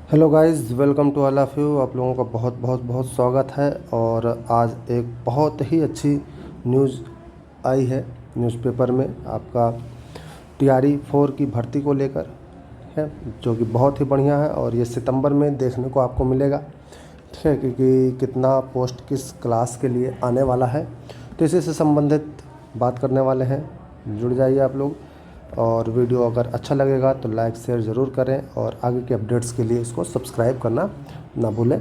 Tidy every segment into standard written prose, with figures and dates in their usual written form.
Hello guys, welcome to all of you. आप लोगों का बहुत बहुत बहुत स्वागत है। और आज एक बहुत ही अच्छी न्यूज़ आई है न्यूज़पेपर में आपका टीआरई 4 की भर्ती को लेकर है, जो कि बहुत ही बढ़िया है। और ये सितंबर में देखने को आपको मिलेगा, ठीक है, क्योंकि कितना पोस्ट किस क्लास के लिए आने वाला है, तो इसी से संबंधित बात करने वाले हैं। जुड़ जाइए आप लोग। और वीडियो अगर अच्छा लगेगा तो लाइक शेयर ज़रूर करें, और आगे के अपडेट्स के लिए इसको सब्सक्राइब करना ना भूलें।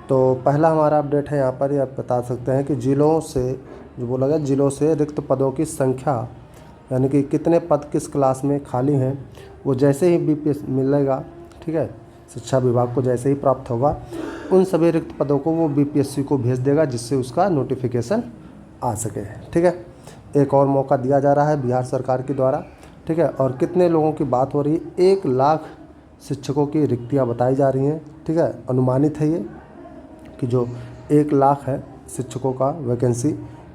तो पहला हमारा अपडेट है, यहाँ पर ही आप बता सकते हैं कि जिलों से, जो बोला गया, जिलों से रिक्त पदों की संख्या, यानी कि कितने पद किस क्लास में खाली हैं, वो जैसे ही बीपीएस मिलेगा, ठीक है, शिक्षा विभाग को जैसे ही प्राप्त होगा, उन सभी रिक्त पदों को वो बीपीएससी को भेज देगा, जिससे उसका नोटिफिकेशन आ सके, ठीक है। एक और मौका दिया जा रहा है बिहार सरकार के द्वारा, ठीक है। और कितने लोगों की बात हो रही है, 1 लाख शिक्षकों की रिक्तियां बताई जा रही हैं, ठीक है। अनुमानित है ये कि जो 1 लाख है शिक्षकों का वैकेंसी,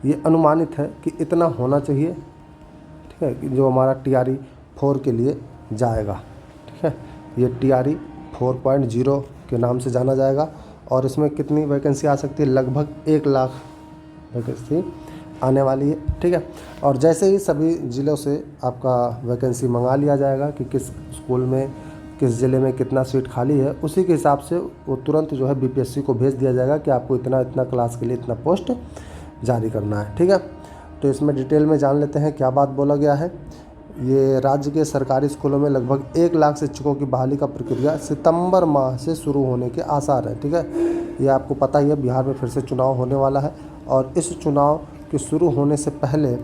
ये अनुमानित है कि इतना होना चाहिए, ठीक है, कि जो हमारा टीआरई 4 के लिए जाएगा, ठीक है। ये टीआरई 4.0 के नाम से जाना जाएगा। और इसमें कितनी वैकेंसी आ सकती है, लगभग 1 लाख वैकेंसी आने वाली है, ठीक है। और जैसे ही सभी ज़िलों से आपका वैकेंसी मंगा लिया जाएगा कि किस स्कूल में, किस ज़िले में कितना सीट खाली है, उसी के हिसाब से वो तुरंत जो है बीपीएससी को भेज दिया जाएगा कि आपको इतना इतना क्लास के लिए इतना पोस्ट जारी करना है, ठीक है। तो इसमें डिटेल में जान लेते हैं क्या बात बोला गया है। ये राज्य के सरकारी स्कूलों में लगभग 1 लाख शिक्षकों की बहाली का प्रक्रिया सितंबर माह से शुरू होने के आसार हैं, ठीक है। ये आपको पता ही है, बिहार में फिर से चुनाव होने वाला है, और इस चुनाव के शुरू होने से पहले,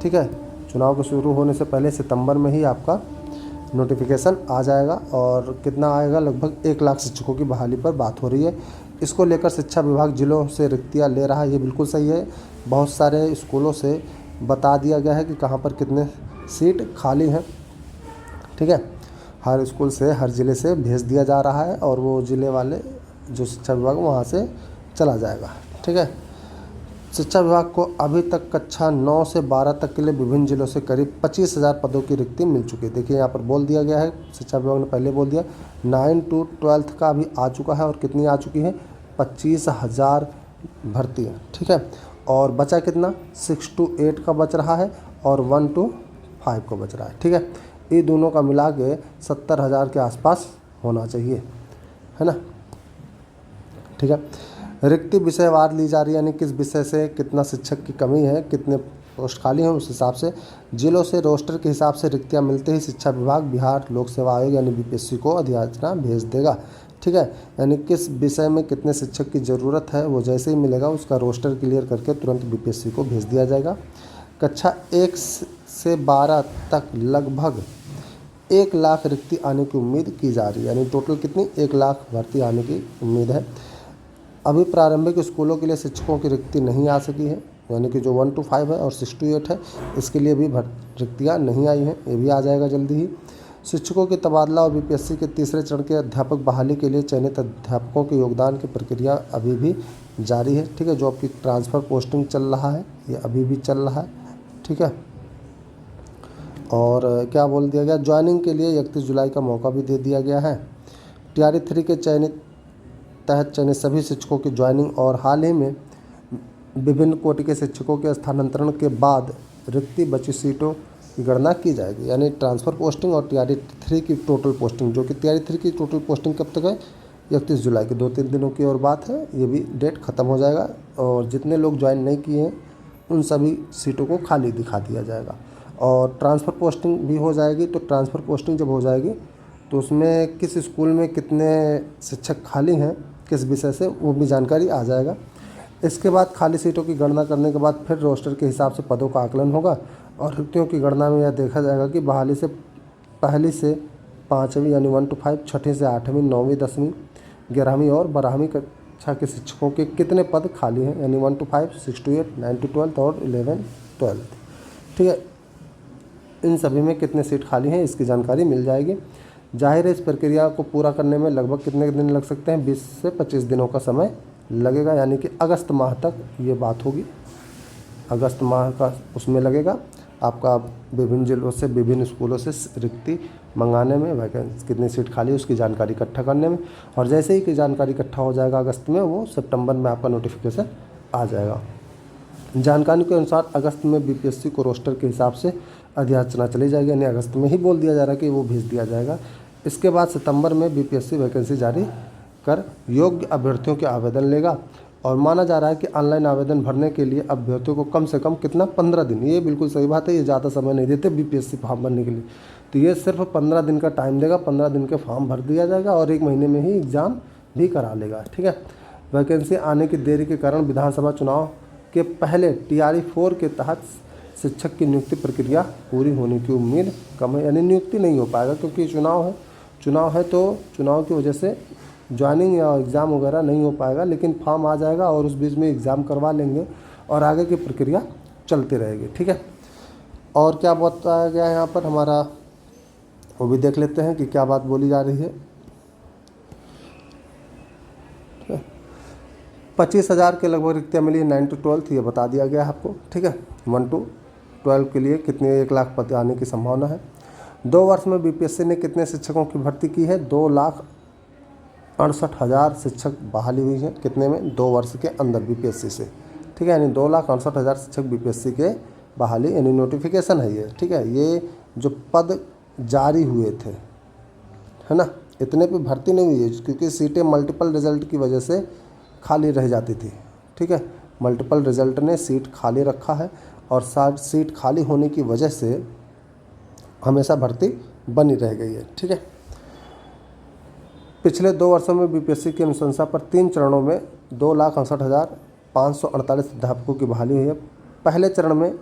ठीक है, चुनाव के शुरू होने से पहले सितंबर में ही आपका नोटिफिकेशन आ जाएगा। और कितना आएगा, लगभग 1 लाख शिक्षकों की बहाली पर बात हो रही है। इसको लेकर शिक्षा विभाग जिलों से रिक्तियाँ ले रहा है, ये बिल्कुल सही है। बहुत सारे स्कूलों से बता दिया गया है कि कहाँ पर कितने सीट खाली हैं, ठीक है। हर स्कूल से, हर ज़िले से भेज दिया जा रहा है, और वो ज़िले वाले जो शिक्षा विभाग वहाँ से चला जाएगा, ठीक है। शिक्षा विभाग को अभी तक कक्षा 9 से 12 तक के लिए विभिन्न जिलों से करीब 25,000 पदों की रिक्ति मिल चुकी है। देखिए यहाँ पर बोल दिया गया है, शिक्षा विभाग ने पहले बोल दिया 9 to 12 का अभी आ चुका है, और कितनी आ चुकी है, 25,000 भर्ती है, ठीक है। और बचा कितना, 6 to 8 का बच रहा है, और 1 to 5 का बच रहा है, ठीक है। ये दोनों का मिला के 70,000 के आसपास होना चाहिए, है ना, ठीक है। रिक्ति विषयवार ली जा रही है, यानी किस विषय से कितना शिक्षक की कमी है, कितने पोस्ट खाली हैं, उस हिसाब से जिलों से रोस्टर के हिसाब से रिक्तियां मिलते ही शिक्षा विभाग बिहार लोक सेवा आयोग यानी बीपीएससी को अधियाचना भेज देगा, ठीक है। यानी किस विषय में कितने शिक्षक की ज़रूरत है, वो जैसे ही मिलेगा उसका रोस्टर क्लियर करके तुरंत बीपीएससी को भेज दिया जाएगा। कक्षा 1 से 12 तक लगभग 1 लाख रिक्ति आने की उम्मीद की जा रही है, यानी टोटल कितनी, 1 लाख भर्ती आने की उम्मीद है। अभी प्रारंभिक स्कूलों के लिए शिक्षकों की रिक्ति नहीं आ सकी है, यानी कि जो 1 to 5 है और 6 to 8 है, इसके लिए भी रिक्तियाँ नहीं आई हैं, ये भी आ जाएगा जल्दी ही। शिक्षकों के तबादला और बीपीएससी के तीसरे चरण के अध्यापक बहाली के लिए चयनित अध्यापकों के योगदान की प्रक्रिया अभी भी जारी है, ठीक है। जो आपकी ट्रांसफ़र पोस्टिंग चल रहा है, ये अभी भी चल रहा है, ठीक है। और क्या बोल दिया गया, ज्वाइनिंग के लिए 31 जुलाई का मौका भी दे दिया गया है। टीआरई 3 के तहत चयनित सभी शिक्षकों की ज्वाइनिंग और हाल ही में विभिन्न कोटि के शिक्षकों के स्थानांतरण के बाद रिक्ति बची सीटों की गणना की जाएगी, यानी ट्रांसफ़र पोस्टिंग और टीआरई 3 की टोटल पोस्टिंग, जो कि टीआरई 3 की टोटल पोस्टिंग कब तक है, 31 जुलाई की, 2-3 दिनों की और बात है, ये भी डेट ख़त्म हो जाएगा। और जितने लोग ज्वाइन नहीं किए हैं उन सभी सीटों को खाली दिखा दिया जाएगा। और ट्रांसफ़र पोस्टिंग भी हो जाएगी, तो ट्रांसफ़र पोस्टिंग जब हो जाएगी तो उसमें किस स्कूल में कितने शिक्षक खाली हैं, किस विषय से, वो भी जानकारी आ जाएगा। इसके बाद खाली सीटों की गणना करने के बाद फिर रोस्टर के हिसाब से पदों का आकलन होगा, और रिक्तियों की गणना में यह देखा जाएगा कि बहाली से पहली से 5वीं यानी 1 to 5, छठी से 8वीं, 9वीं, 10वीं, 11वीं और 12वीं कक्षा के शिक्षकों के कितने पद खाली हैं, यानी 1 to 5, 6 to 8, 9 to 12 और 11, 12, ठीक है। इन सभी में कितने सीट खाली हैं, इसकी जानकारी मिल जाएगी। जाहिर है इस प्रक्रिया को पूरा करने में लगभग कितने दिन लग सकते हैं, 20 से 25 दिनों का समय लगेगा, यानी कि अगस्त माह तक ये बात होगी। अगस्त माह का उसमें लगेगा आपका, विभिन्न जिलों से, विभिन्न स्कूलों से रिक्ति मंगाने में, वैकेंसी कितनी सीट खाली है उसकी जानकारी इकट्ठा करने में। और जैसे ही कि जानकारी इकट्ठा हो जाएगा अगस्त में, वो सितंबर में आपका नोटिफिकेशन आ जाएगा। जानकारी के अनुसार अगस्त में बीपीएससी को रोस्टर के हिसाब से अधिसूचना चली जाएगी, यानी अगस्त में ही बोल दिया जा रहा है कि वो भेज दिया जाएगा। इसके बाद सितंबर में बीपीएससी वैकेंसी जारी कर योग्य अभ्यर्थियों के आवेदन लेगा। और माना जा रहा है कि ऑनलाइन आवेदन भरने के लिए अभ्यर्थियों को कम से कम कितना 15 दिन, ये बिल्कुल सही बात है, ये ज़्यादा समय नहीं देते बीपीएससी फॉर्म भरने के लिए। तो ये सिर्फ 15 दिन का टाइम देगा, 15 दिन के फॉर्म भर दिया जाएगा और 1 महीने में ही एग्ज़ाम भी करा लेगा। ठीक है। वैकेंसी आने की देरी के कारण विधानसभा चुनाव के पहले TRE 4 के तहत शिक्षक की नियुक्ति प्रक्रिया पूरी होने की उम्मीद कम है, यानी नियुक्ति नहीं हो पाएगा क्योंकि चुनाव है तो चुनाव की वजह से ज्वाइनिंग या एग्ज़ाम वगैरह नहीं हो पाएगा, लेकिन फॉर्म आ जाएगा और उस बीच में एग्ज़ाम करवा लेंगे और आगे की प्रक्रिया चलती रहेगी। ठीक है। और क्या बताया गया है यहाँ पर हमारा, वो भी देख लेते हैं कि क्या बात बोली जा रही है। 25,000 के लगभग रिक्तियाँ मिली 9 to 12, ये बता दिया गया है आपको। ठीक है। 1 to 12 के लिए कितने 1 लाख पद आने की संभावना है। 2 वर्ष में बीपीएससी ने कितने शिक्षकों की भर्ती की है? 2,68,000 शिक्षक बहाली हुई है। कितने में? 2 वर्ष के अंदर बीपीएससी से। ठीक है। यानी 2,68,000 शिक्षक बीपीएससी के बहाली, यानी नोटिफिकेशन है ये। ठीक है। ये जो पद जारी हुए थे, है ना, इतने पे भर्ती नहीं हुई है क्योंकि सीटें मल्टीपल रिजल्ट की वजह से खाली रह जाती थी। ठीक है। मल्टीपल रिजल्ट ने सीट खाली रखा है और सीट खाली होने की वजह से हमेशा भर्ती बनी रह गई है। ठीक है। पिछले 2 वर्षों में बीपीएससी की अनुशंसा पर 3 चरणों में 2,68,548 अध्यापकों की बहाली हुई है। पहले चरण में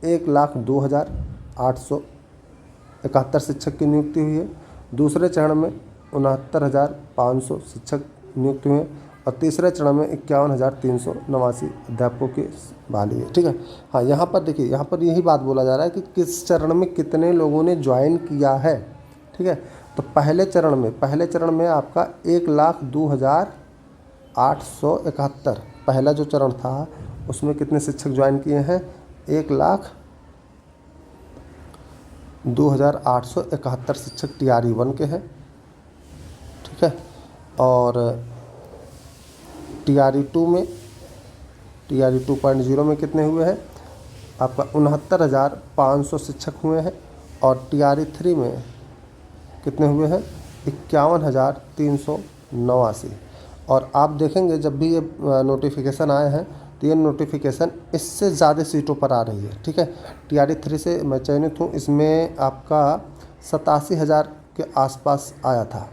1,02,871 शिक्षक की नियुक्ति हुई है। दूसरे चरण में 69,500 शिक्षक नियुक्त हुए और तीसरे चरण में 51,389 अध्यापकों की बहाली है। ठीक है। हाँ, यहाँ पर देखिए, यहाँ पर यही बात बोला जा रहा है कि किस चरण में कितने लोगों ने ज्वाइन किया है। ठीक है। तो पहले चरण में आपका 1,02,871 पहला जो चरण था उसमें कितने शिक्षक ज्वाइन किए हैं? 1,02,871 शिक्षक TRE 1 के हैं। ठीक है। और TRE 2 में, TRE 2.0 में कितने हुए हैं? आपका 69,500 शिक्षक हुए हैं। और TRE 3 में कितने हुए हैं? 51,389। और आप देखेंगे जब भी ये नोटिफिकेशन आए हैं तो ये नोटिफिकेशन इससे ज़्यादा सीटों पर आ रही है। ठीक है। TRE 3 से मैं चयनित हूँ, इसमें आपका 87,000 के आसपास आया था।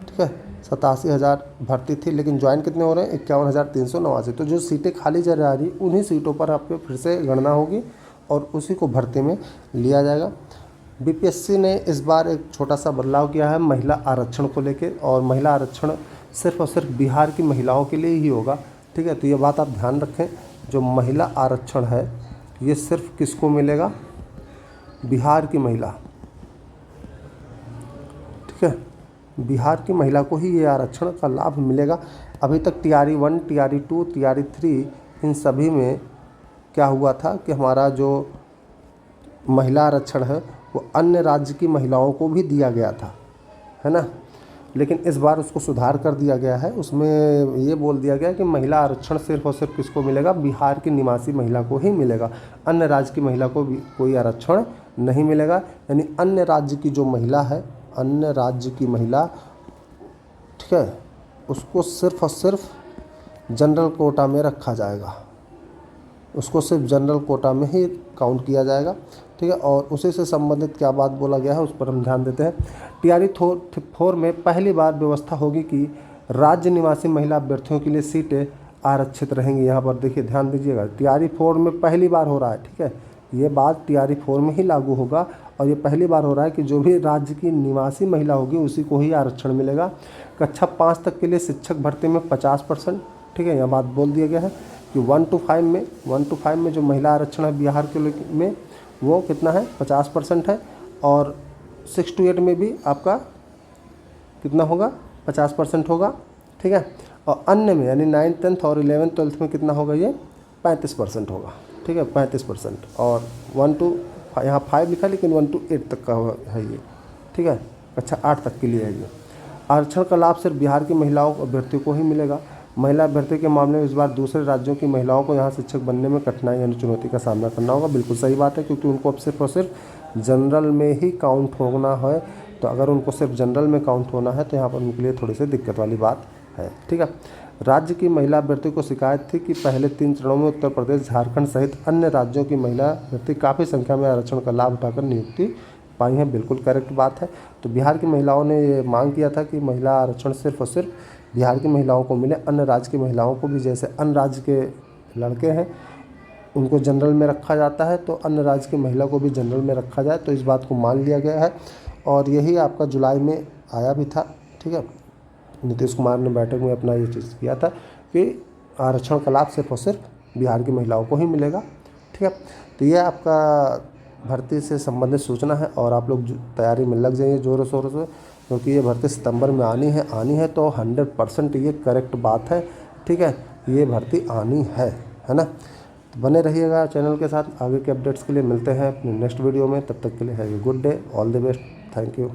ठीक है। 87,000 भर्ती थी, लेकिन ज्वाइन कितने हो रहे हैं? 51,389। तो जो सीटें खाली चल रही उन्हीं सीटों पर आपको फिर से गणना होगी और उसी को भर्ती में लिया जाएगा। बीपीएससी ने इस बार एक छोटा सा बदलाव किया है महिला आरक्षण को लेके, और महिला आरक्षण सिर्फ और सिर्फ बिहार की महिलाओं के लिए ही होगा। ठीक है। तो ये बात आप ध्यान रखें, जो महिला आरक्षण है ये सिर्फ किसको मिलेगा? बिहार की महिला। ठीक है। बिहार की महिला को ही ये आरक्षण का लाभ मिलेगा। अभी तक TRE 1, TRE 2, TRE 3 इन सभी में क्या हुआ था कि हमारा जो महिला आरक्षण है वो अन्य राज्य की महिलाओं को भी दिया गया था, है ना। लेकिन इस बार उसको सुधार कर दिया गया है। उसमें ये बोल दिया गया कि महिला आरक्षण सिर्फ और सिर्फ किसको मिलेगा? बिहार की निवासी महिला को ही मिलेगा। अन्य राज्य की महिला को भी कोई आरक्षण नहीं मिलेगा। यानी अन्य राज्य की जो महिला है, अन्य राज्य की महिला, ठीक है, उसको सिर्फ और सिर्फ जनरल कोटा में रखा जाएगा, उसको सिर्फ जनरल कोटा में ही काउंट किया जाएगा। ठीक है। और उसी से संबंधित क्या बात बोला गया है उस पर हम ध्यान देते हैं। TRE 4 में पहली बार व्यवस्था होगी कि राज्य निवासी महिला अभ्यर्थियों के लिए सीटें आरक्षित रहेंगी। यहाँ पर देखिए, ध्यान दीजिएगा, TRE 4 में पहली बार हो रहा है। ठीक है। ये बात TRE 4 में ही लागू होगा और ये पहली बार हो रहा है कि जो भी राज्य की निवासी महिला होगी उसी को ही आरक्षण मिलेगा। कक्षा 5 तक के लिए शिक्षक भर्ती में 50%। ठीक है। यह बात बोल दिया गया है कि 1 to 5 में जो महिला आरक्षण है बिहार के में वो कितना है? 50% है। और 6 to 8 में भी आपका कितना होगा? 50% होगा। ठीक है। और अन्य में यानी 9th 10th और 11th 12th में कितना होगा? ये 35% होगा। ठीक है, 35%। और 1 to यहाँ 5 लिखा लेकिन 1 to 8 तक का है ये। ठीक है, कक्षा 8 तक के लिए है ये। आरक्षण का लाभ सिर्फ बिहार की महिलाओं अभ्यर्थियों को ही मिलेगा। महिला अभ्यर्थी के मामले में इस बार दूसरे राज्यों की महिलाओं को यहाँ शिक्षक बनने में कठिनाई यानी चुनौती का सामना करना होगा। बिल्कुल सही बात है, क्योंकि उनको अब सिर्फ और सिर्फ जनरल में ही काउंट होना है। तो अगर उनको सिर्फ जनरल में काउंट होना है तो यहाँ पर उनके लिए थोड़ी सी दिक्कत वाली बात है, ठीक है। राज्य की महिला अभ्यर्थी को शिकायत थी कि पहले 3 चरणों में उत्तर प्रदेश, झारखंड सहित अन्य राज्यों की महिला अभ्यर्थी काफ़ी संख्या में आरक्षण का लाभ उठाकर नियुक्ति पाई है। बिल्कुल करेक्ट बात है। तो बिहार की महिलाओं ने ये मांग किया था कि महिला आरक्षण सिर्फ और सिर्फ बिहार की महिलाओं को मिले, अन्य राज्य की महिलाओं को भी, जैसे अन्य राज्य के लड़के हैं उनको जनरल में रखा जाता है तो अन्य राज्य की महिला को भी जनरल में रखा जाए। तो इस बात को मान लिया गया है और यही आपका जुलाई में आया भी था, ठीक है। नीतीश कुमार ने बैठक में अपना ये चीज़ किया था कि आरक्षण का लाभ सिर्फ और सिर्फ बिहार की महिलाओं को ही मिलेगा, ठीक है। तो ये आपका भर्ती से संबंधित सूचना है और आप लोग तैयारी में लग जाइए ज़ोरों शोरों से, क्योंकि ये भर्ती सितंबर में आनी है तो 100% ये करेक्ट बात है, ठीक है। ये भर्ती आनी है ना। तो बने रहिएगा चैनल के साथ, आगे के अपडेट्स के लिए मिलते हैं अपने नेक्स्ट वीडियो में। तब तक के लिए have a good day, all the best, thank you.